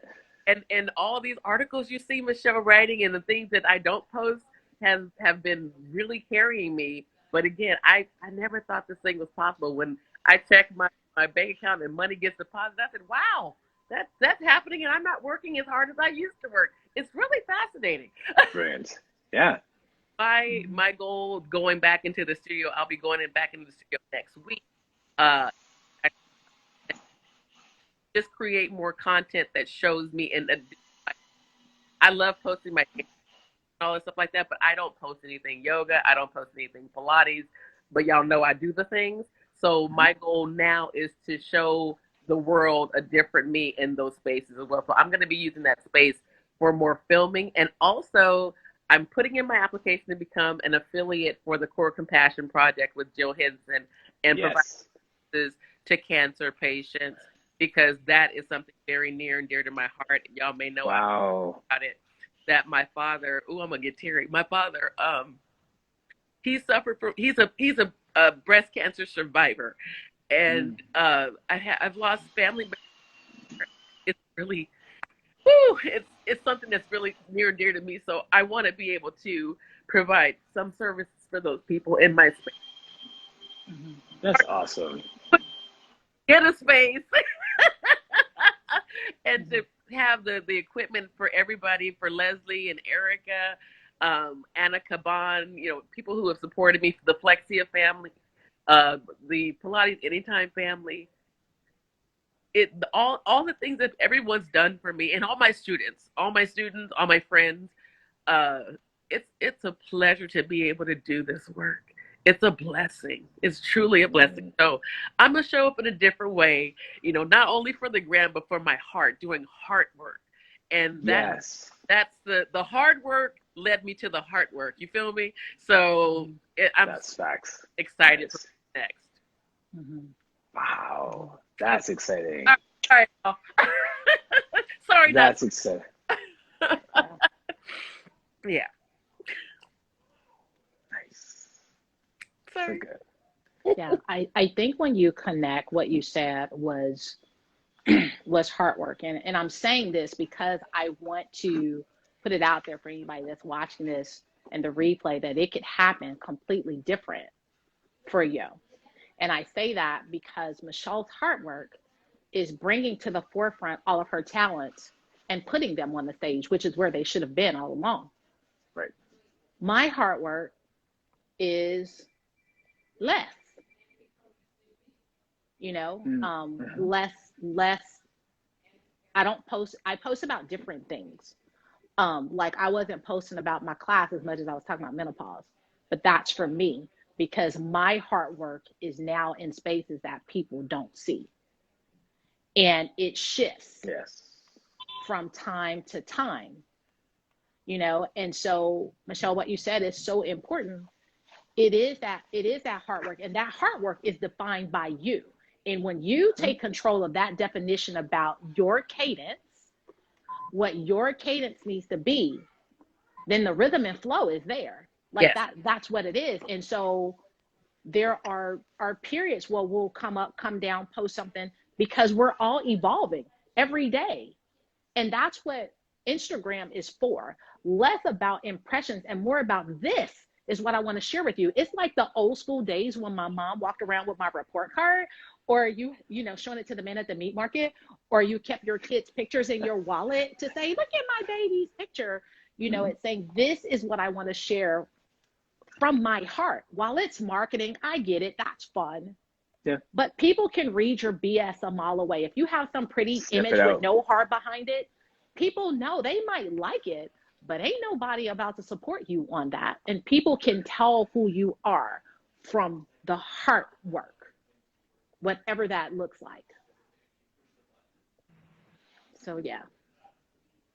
and all these articles you see Michelle writing and the things that I don't post have been really carrying me. But again, I never thought this thing was possible. When I check my bank account and money gets deposited, I said, wow, that's happening, and I'm not working as hard as I used to work. It's really fascinating. Brilliant. Yeah. My goal going back into the studio, I'll be going back into the studio next week. Just create more content that shows me, and I love posting my and all that stuff like that, but I don't post anything yoga, I don't post anything Pilates, but y'all know I do the things. So my goal now is to show the world a different me in those spaces as well. So I'm going to be using that space for more filming, and also I'm putting in my application to become an affiliate for the Core Compassion Project with Jill Henson and provide Yes. services to cancer patients, because that is something very near and dear to my heart. Y'all may know Wow. about it, that my father, I'm gonna get teary. My father, he suffered from, he's a breast cancer survivor, and I've lost family members. It's really, whew, it's something that's really near and dear to me. So I want to be able to provide some services for those people in my space. That's awesome. Get a space and to have the equipment for everybody, for Leslie and Erica, Anna Caban, people who have supported me, the Flexia family, the Pilates Anytime family. All the things that everyone's done for me, and all my students, all my friends. It's a pleasure to be able to do this work. It's a blessing. It's truly a blessing. So I'm gonna show up in a different way, not only for the gram, but for my heart, doing heart work. And that's the hard work led me to the heart work. You feel me? So I'm that's facts. Excited for next. Wow, that's exciting. Sorry. Sorry. That's exciting. Yeah. Nice. Sorry. So good. Yeah, I think when you connect, what you said was hard work. And I'm saying this because I want to put it out there for anybody that's watching this and the replay, that it could happen completely different for you. And I say that because Michelle's hard work is bringing to the forefront all of her talents and putting them on the stage, which is where they should have been all along. Right. My hard work is less, less. I don't post. I post about different things. Like I wasn't posting about my class as much as I was talking about menopause, but that's for me because my hard work is now in spaces that people don't see. And it shifts from time to time, and so Michelle, what you said is so important. It is that hard work, and that hard work is defined by you. And when you take control of that definition about your cadence, what your cadence needs to be, then the rhythm and flow is there. Like that's what it is. And so there are periods where we'll come up, come down, post something, because we're all evolving every day. And that's what Instagram is for. Less about impressions and more about this is what I want to share with you. It's like the old school days when my mom walked around with my report card, or you showing it to the man at the meat market, or you kept your kids' pictures in your wallet to say, look at my baby's picture. It's saying, this is what I want to share from my heart. While it's marketing, I get it. That's fun. Yeah. But people can read your BS a mile away. If you have some pretty image with no heart behind it, people know. They might like it, but ain't nobody about to support you on that. And people can tell who you are from the heart work, whatever that looks like. So, yeah.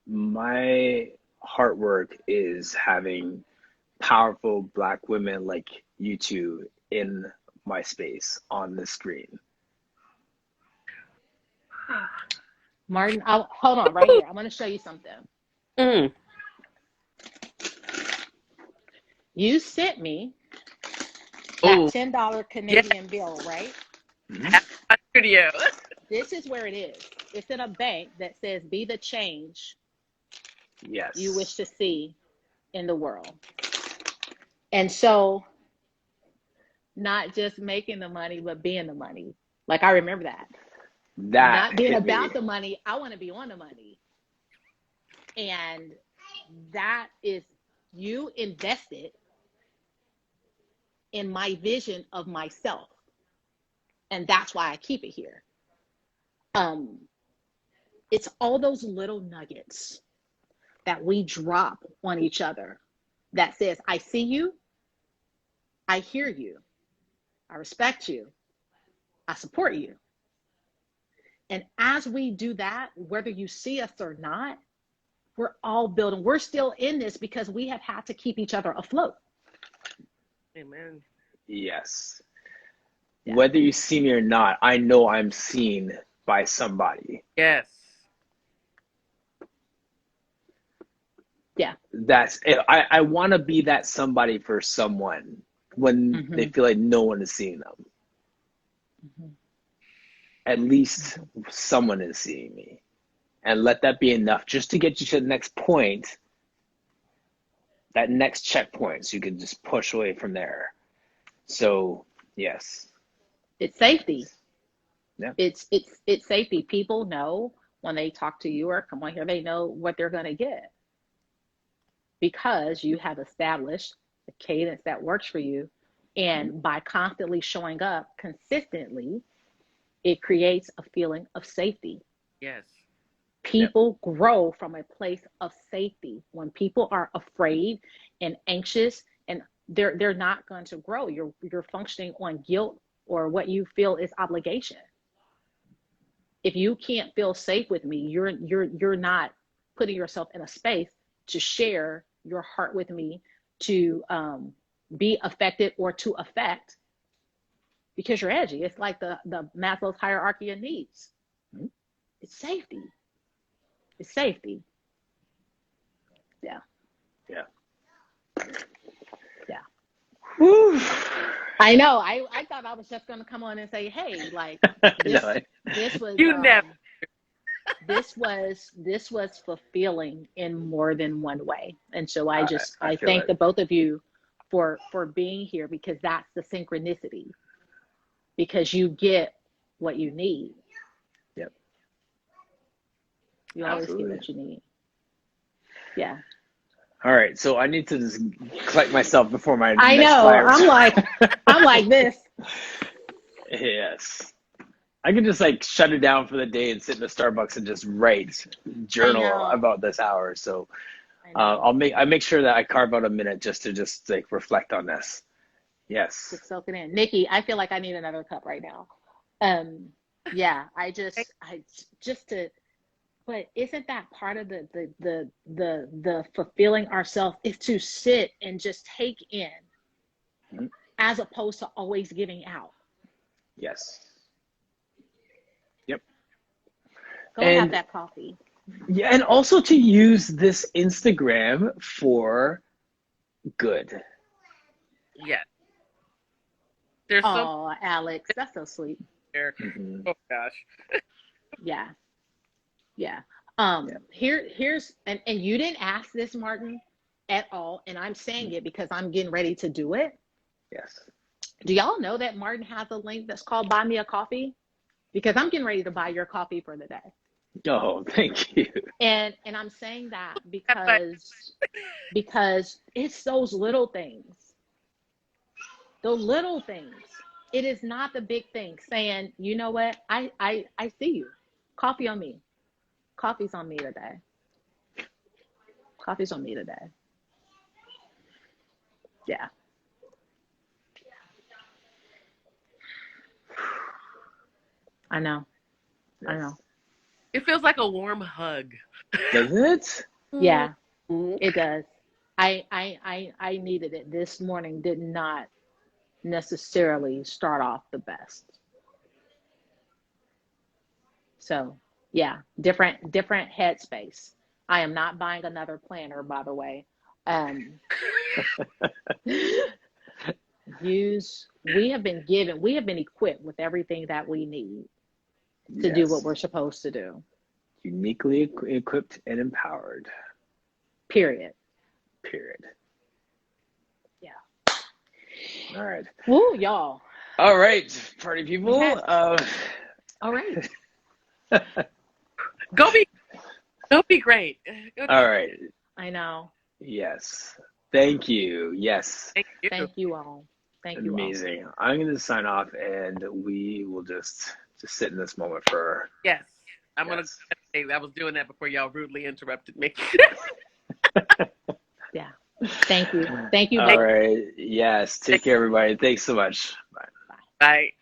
My heart work is having powerful Black women like you two in my space on the screen. Martin, hold on right here. I want to show you something. You sent me that $10 Canadian bill, right? Studio. This is where it is. It's in a bank that says, be the change you wish to see in the world. And so not just making the money, but being the money. Like, I remember that. Not being about the money. I want to be on the money. And that is, you invested in my vision of myself. And that's why I keep it here. It's all those little nuggets that we drop on each other that says, I see you, I hear you, I respect you, I support you. And as we do that, whether you see us or not, We're all building. We're still in this because we have had to keep each other afloat. Amen. Yes. Yeah. Whether you see me or not, I know I'm seen by somebody. Yes. Yeah. That's it. I want to be that somebody for someone when they feel like no one is seeing them. At least someone is seeing me. And let that be enough just to get you to the next point, that next checkpoint, so you can just push away from there. So, yes. It's safety. Yeah. It's safety. People know when they talk to you or come on here, they know what they're going to get because you have established a cadence that works for you. And by constantly showing up consistently, it creates a feeling of safety. Yes. People grow from a place of safety. When people are afraid and anxious, and they're not going to grow. You're functioning on guilt or what you feel is obligation. If you can't feel safe with me, you're not putting yourself in a space to share your heart with me, to be affected or to affect, because you're edgy. It's like the Maslow's hierarchy of needs. It's safety. It's safety. Yeah. Yeah. Yeah. Whew. I know. I thought I was just going to come on and say, hey, like this was You never. this was fulfilling in more than one way. And so I thank the both of you for being here, because that's the synchronicity, because you get what you need. Yep. You always get what you need. Yeah. All right, so I need to just collect myself before my I next know. flyer. I'm like this. Yes. I could just like shut it down for the day and sit in a Starbucks and just journal about this hour. So I make sure that I carve out a minute just to like reflect on this. Yes. Just soak it in. Nikki, I feel like I need another cup right now. Yeah, but isn't that part of the fulfilling ourselves, is to sit and just take in, as opposed to always giving out. Yes. Yep. Go have that coffee. Yeah, and also to use this Instagram for good. Yeah. There's Oh, Alex, that's so sweet. Oh gosh. Yeah. Yeah. Here's and you didn't ask this, Martin, at all, and I'm saying it because I'm getting ready to do it. Yes. Do y'all know that Martin has a link that's called Buy Me a Coffee? Because I'm getting ready to buy your coffee for the day. Oh, thank you. And I'm saying that because it's those little things. The little things. It is not the big thing saying, you know what, I see you. Coffee on me. Coffee's on me today. Coffee's on me today. Yeah. I know. Yes. I know. It feels like a warm hug. Does it? Yeah, it does. I needed it. This morning did not necessarily start off the best. So yeah, different headspace. I am not buying another planner, by the way. We have been equipped with everything that we need to do what we're supposed to do. Uniquely equipped and empowered. Period. Yeah. All right. Woo, y'all. All right, party people. All right. Go be great. All right. I know. Yes. Thank you. Yes. Thank you all. Thank you all. Amazing. I'm going to sign off, and we will just sit in this moment for. Yes. I'm going to say I was doing that before y'all rudely interrupted me. Yeah. Thank you. Thank you. All right. Yes. Take care, everybody. Thanks so much. Bye. Bye.